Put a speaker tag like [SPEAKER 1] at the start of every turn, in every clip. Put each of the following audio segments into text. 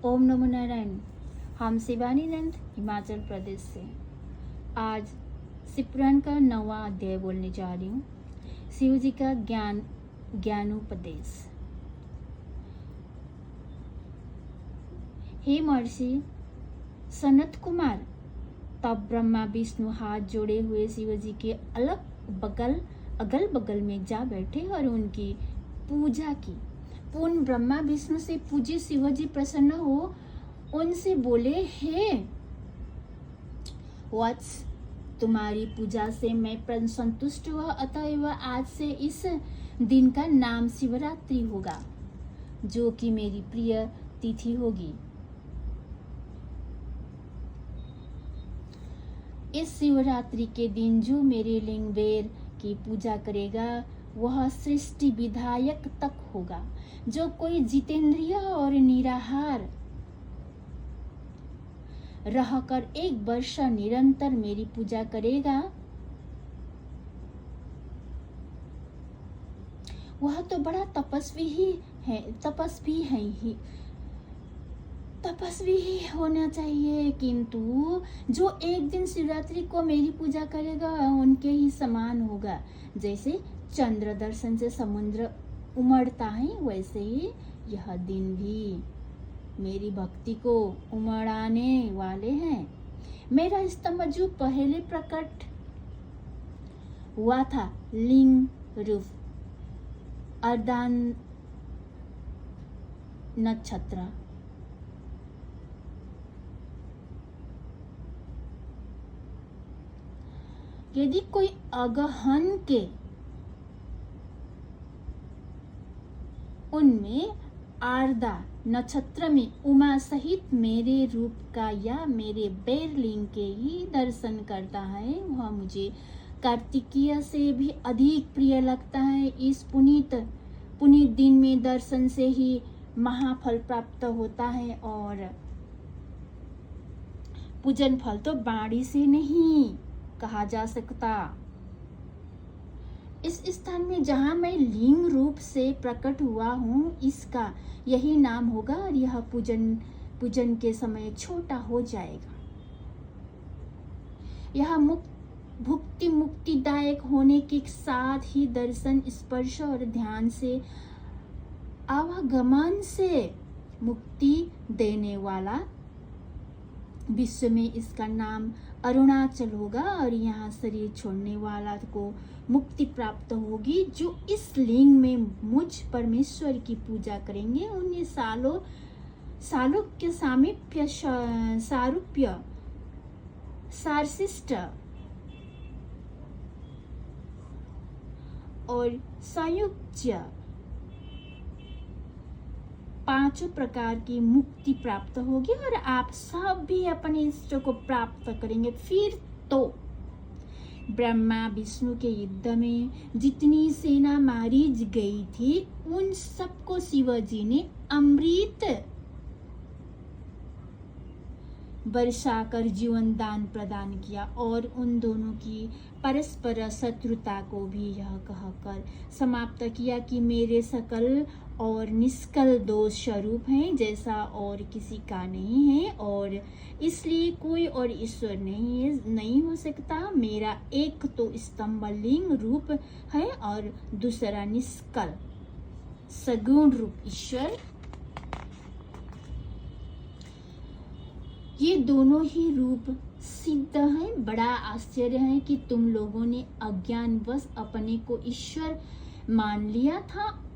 [SPEAKER 1] ओम नमो नारायण। हम शिवानी नंद हिमाचल प्रदेश से आज शिव पुराण का 9वां अध्याय बोलने जा रही हूँ। शिव जी का ज्ञानोपदेश। हे महर्षि सनत कुमार, तब ब्रह्मा विष्णु हाथ जोड़े हुए शिव जी के अगल बगल में जा बैठे और उनकी पूजा की। पूर्ण ब्रह्मा विष्णु से पूज्य शिव जी प्रसन्न हो उनसे बोले, हे वत्स, तुम्हारी पूजा से मैं संतुष्ट हुआ, अतएव आज से इस दिन का नाम शिवरात्रि होगा, जो कि मेरी प्रिय तिथि होगी। इस शिवरात्रि के दिन जो मेरे लिंग बेर की पूजा करेगा वह सृष्टि विधायक तक होगा। जो कोई जितेंद्रिय और निराहार रहकर 1 वर्ष निरंतर मेरी पूजा करेगा, वह तो बड़ा तपस्वी ही होना चाहिए। किंतु जो एक दिन शिवरात्रि को मेरी पूजा करेगा उनके ही समान होगा। जैसे चंद्र दर्शन से समुद्र उमड़ता है, वैसे ही यह दिन भी मेरी भक्ति को उमड़ाने वाले हैं। मेरा स्तंभ जो पहले प्रकट हुआ था, लिंग रूप अर्धान नक्षत्र, यदि कोई अगहन के उनमें आर्दा नक्षत्र में उमा सहित मेरे रूप का या मेरे बैरलिंग के ही दर्शन करता है, वह मुझे कार्तिकीय से भी अधिक प्रिय लगता है। इस पुनीत दिन में दर्शन से ही महाफल प्राप्त होता है और पूजन फल तो बाणी से नहीं कहा जा सकता। इस स्थान में जहाँ मैं लिंग रूप से प्रकट हुआ हूँ, इसका यही नाम होगा और यह पूजन के समय छोटा हो जाएगा। यह मुक्तिदायक होने के साथ ही दर्शन, स्पर्श और ध्यान से आवागमन से मुक्ति देने वाला विश्व में इसका नाम अरुणाचल होगा और यहाँ शरीर छोड़ने वाला को मुक्ति प्राप्त होगी। जो इस लिंग में मुझ परमेश्वर की पूजा करेंगे उन्हें सालोक्य सामीप्य सारूप्य सारशिष्ट और संयुज्य 5 प्रकार की मुक्ति प्राप्त होगी और आप सब भी अपने इष्ट को प्राप्त करेंगे। फिर तो ब्रह्मा विष्णु के युद्ध में जितनी सेना मारी गई थी उन सबको शिवजी ने अमृत बरसाकर जीवन दान प्रदान किया और उन दोनों की परस्पर शत्रुता को भी यह कहकर समाप्त किया कि मेरे सकल और निष्कल दोष स्वरूप हैं, जैसा और किसी का नहीं है और इसलिए कोई और ईश्वर नहीं हो सकता। मेरा एक तो स्तंभ लिंग रूप है और दूसरा निष्कल सगुण रूप ईश्वर। ये दोनों ही रूप सिद्ध हैं। बड़ा आश्चर्य है कि तुम लोगों ने अज्ञानवश अपने को ईश्वर मान लिया था।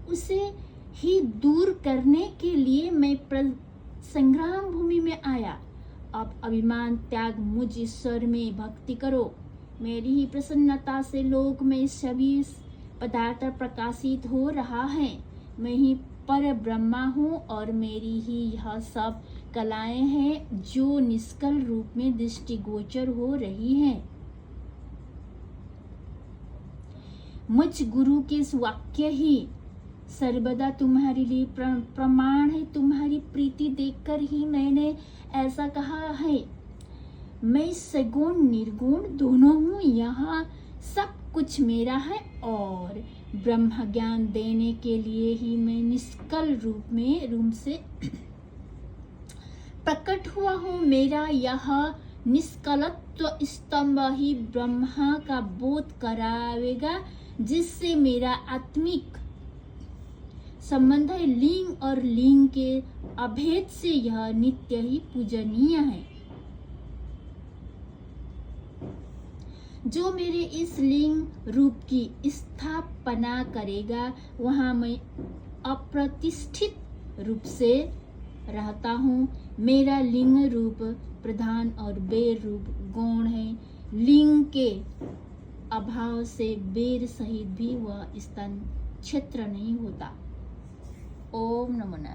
[SPEAKER 1] उसे ही दूर करने के लिए मैं संग्राम भूमि में आया। अब अभिमान त्याग मुझ ईश्वर में भक्ति करो। मेरी ही प्रसन्नता से लोक में सभी पदार्थ प्रकाशित हो रहा है। मैं ही पर ब्रह्मा हूँ और मेरी ही यह सब कलाएं हैं जो निष्कल रूप में दृष्टिगोचर हो रही हैं। मुझ गुरु के वाक्य ही सर्वदा तुम्हारे लिए प्रमाण है। तुम्हारी प्रीति देखकर ही मैंने ऐसा कहा है। मैं सगुण निर्गुण दोनों हूँ। यहाँ सब कुछ मेरा है और ब्रह्म ज्ञान देने के लिए ही मैं निष्कल रूप से प्रकट हुआ हूँ, मेरा यह निष्कलत्व स्तंभ ही ब्रह्मा का बोध करावेगा, जिससे मेरा आत्मिक संबंध है लिंग और लिंग के अभेद से यह नित्य ही पूजनीय है। जो मेरे इस लिंग रूप की स्थापना करेगा, वहां मैं अप्रतिष्ठित रूप से रहता हूँ। मेरा लिंग रूप प्रधान और बेर रूप गौण है। लिंग के अभाव से बेर सहित भी वह स्थान क्षेत्र नहीं होता। ओम नमो नारायण।